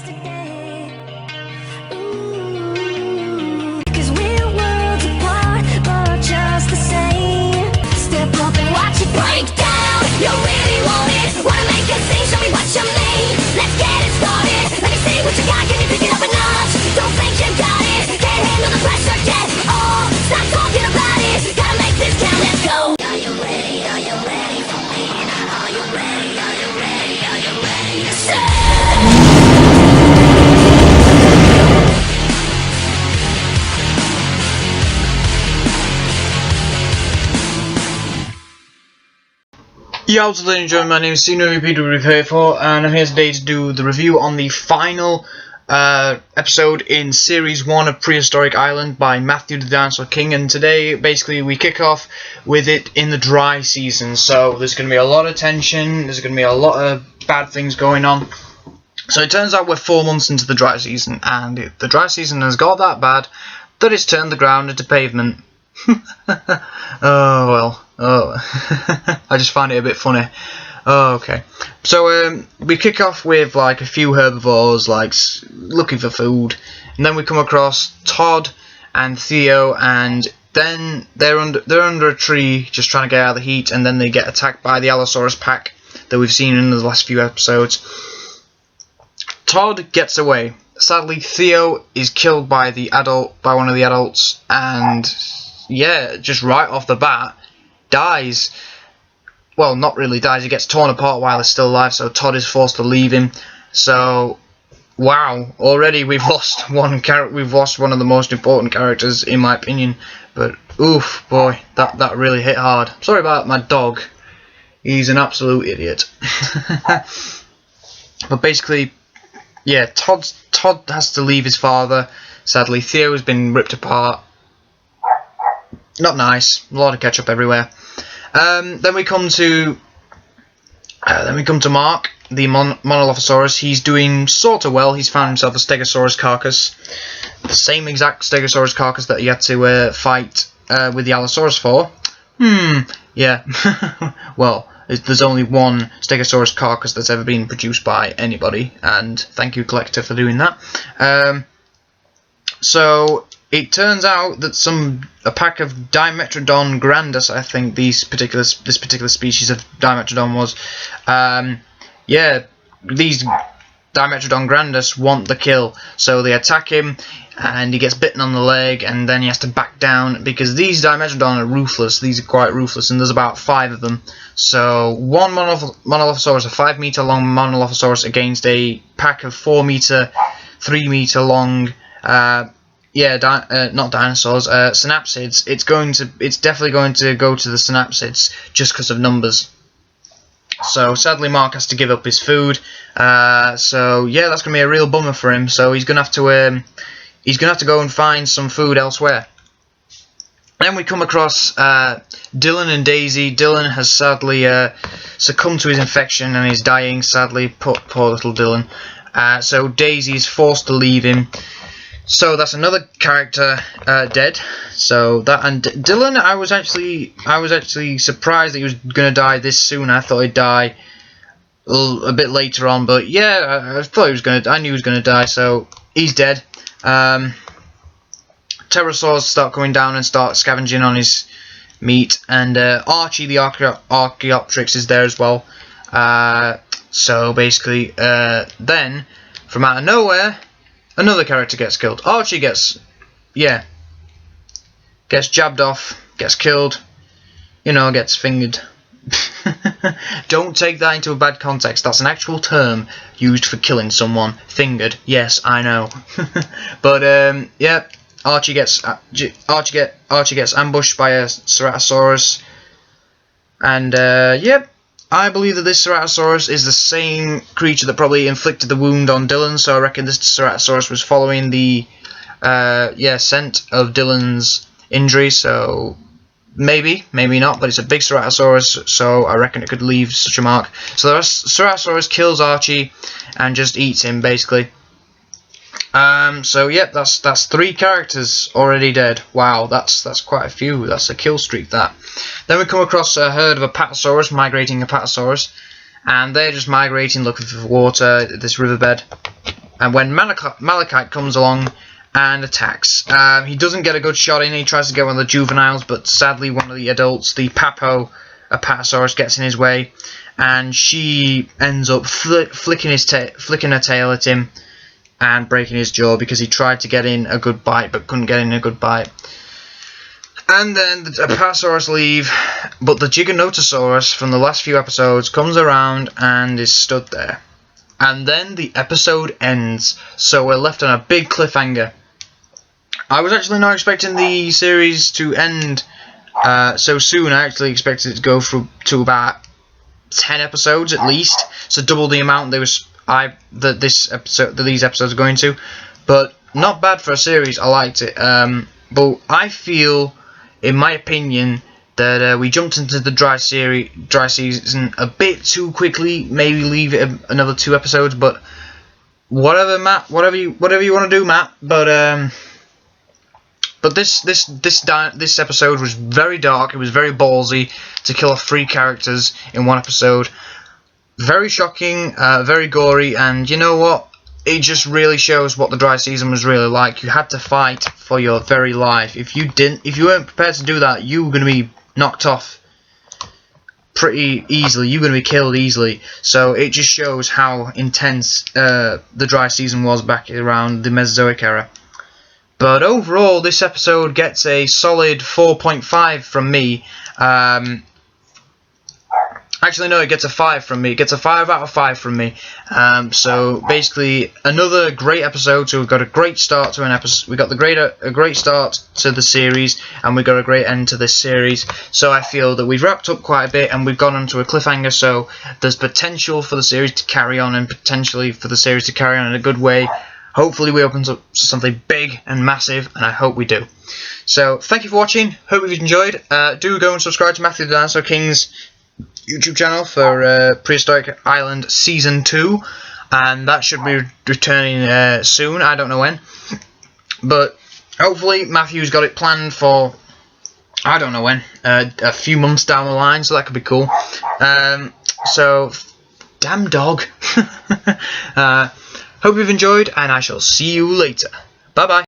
yesterday. Ooh, 'cause we're worlds apart, but just the same. Step up and watch it break down. You really want it? Wanna make a scene? Show me what you mean. Let's get it started. Let me see what you got. Can you pick it up a notch? Don't think you got it. Can't handle the pressure yet. Oh, stop talking about it. Gotta make this count. Let's go. Are you ready? Are you ready for me? Are you ready? Are you ready? Are you ready to say? Yo, what's up, ladies and gentlemen, my name is CAW, and I'm here today to do the review on the final episode in Series 1 of Prehistoric Island by Matthew the Dinosaur King. And today, basically, we kick off with it in the dry season. So there's going to be a lot of tension, there's going to be a lot of bad things going on. So it turns out we're 4 months into the dry season, and the dry season has got that bad that it's turned the ground into pavement. Oh well. Oh, I just find it a bit funny. Oh, okay. So we kick off with like a few herbivores, like looking for food, and then we come across Todd and Theo, and then they're under a tree just trying to get out of the heat, and then they get attacked by the Allosaurus pack that we've seen in the last few episodes. Todd gets away. Sadly, Theo is killed by one of the adults, and yeah, just right off the bat, dies. Well, not really dies, he gets torn apart while he's still alive, so Todd is forced to leave him. So, wow, already we've lost one of the most important characters, in my opinion. But, oof, boy, that really hit hard. Sorry about my dog, he's an absolute idiot. But basically, yeah, Todd has to leave his father, sadly. Theo has been ripped apart. Not nice. A lot of ketchup everywhere. Then we come to Mark, the Monolophosaurus. He's doing sort of well. He's found himself a Stegosaurus carcass, the same exact Stegosaurus carcass that he had to fight with the Allosaurus for. Yeah. Well, there's only one Stegosaurus carcass that's ever been produced by anybody, and thank you, Collector, for doing that. So it turns out that a pack of Dimetrodon grandus, I think this particular species of Dimetrodon was, yeah, these Dimetrodon grandus want the kill, so they attack him, and he gets bitten on the leg, and then he has to back down, because these Dimetrodon are ruthless. These are quite ruthless, and there's about 5 of them. So one Monolophosaurus, a 5 meter long Monolophosaurus, against a pack of 4 meter, 3 meter long, not dinosaurs, synapsids. It's definitely going to go to the synapsids just because of numbers. So sadly, Mark has to give up his food. So yeah, that's gonna be a real bummer for him. So he's gonna have to go and find some food elsewhere. Then we come across Dylan and Daisy. Dylan has sadly succumbed to his infection and is dying. Sadly, poor little Dylan. So Daisy is forced to leave him. So that's another character dead. So that, and Dylan, I was actually surprised that he was gonna die this soon. I thought he'd die a bit later on, but yeah, I thought I knew he was gonna die. So he's dead. Pterosaurs start coming down and start scavenging on his meat, and Archie the Archaeopteryx is there as well. So basically, then from out of nowhere, another character gets killed. Archie gets jabbed off, gets killed, gets fingered. Don't take that into a bad context. That's an actual term used for killing someone. Fingered. Yes, I know. But yeah, Archie gets ambushed by a Ceratosaurus, and yep. I believe that this Ceratosaurus is the same creature that probably inflicted the wound on Dylan, so I reckon this Ceratosaurus was following the scent of Dylan's injury, so maybe not, but it's a big Ceratosaurus, so I reckon it could leave such a mark. So the Ceratosaurus kills Archie and just eats him, basically. So yep, that's 3 characters already dead. Wow, that's quite a few. That's a kill streak, that. Then we come across a herd of migrating Apatosaurus, and they're just migrating, looking for water at this riverbed. and when Malachite comes along and attacks, he doesn't get a good shot in. He tries to get one of the juveniles, but sadly one of the adults, the Apatosaurus, gets in his way, and she ends up flicking her tail at him and breaking his jaw because he tried to get in a good bite but couldn't get in a good bite. And then the Apatosaurus leave, but the Giganotosaurus from the last few episodes comes around and is stood there. And then the episode ends, so we're left on a big cliffhanger. I was actually not expecting the series to end so soon. I actually expected it to go through to about 10 episodes at least, so double the amount these episodes are going to. But not bad for a series. I liked it. But I feel, in my opinion, that we jumped into the dry season a bit too quickly. Maybe leave it another 2 episodes. But whatever, Matt. Whatever you want to do, Matt. But this episode was very dark. It was very ballsy to kill off 3 characters in 1 episode. Very shocking, very gory, and you know what? It just really shows what the dry season was really like. You had to fight for your very life. If you weren't prepared to do that, you were going to be knocked off pretty easily. You're going to be killed easily. So it just shows how intense the dry season was back around the Mesozoic era. But overall, this episode gets a solid 4.5 from me. Actually, no, it gets a 5 from me. It gets a 5 out of 5 from me. So basically, another great episode. So we've got a great start to an episode. We got a great start to the series, and we got a great end to this series. So I feel that we've wrapped up quite a bit, and we've gone onto a cliffhanger. So there's potential for the series to carry on, and potentially for the series to carry on in a good way. Hopefully we open up something big and massive, and I hope we do. So thank you for watching. Hope you've enjoyed. Do go and subscribe to Matthew the Dinosaur King's YouTube channel for Prehistoric Island Season 2, and that should be returning soon. I don't know when, but hopefully Matthew's got it planned for, I don't know when, a few months down the line, so that could be cool. So damn dog. Hope you've enjoyed, and I shall see you later. Bye bye.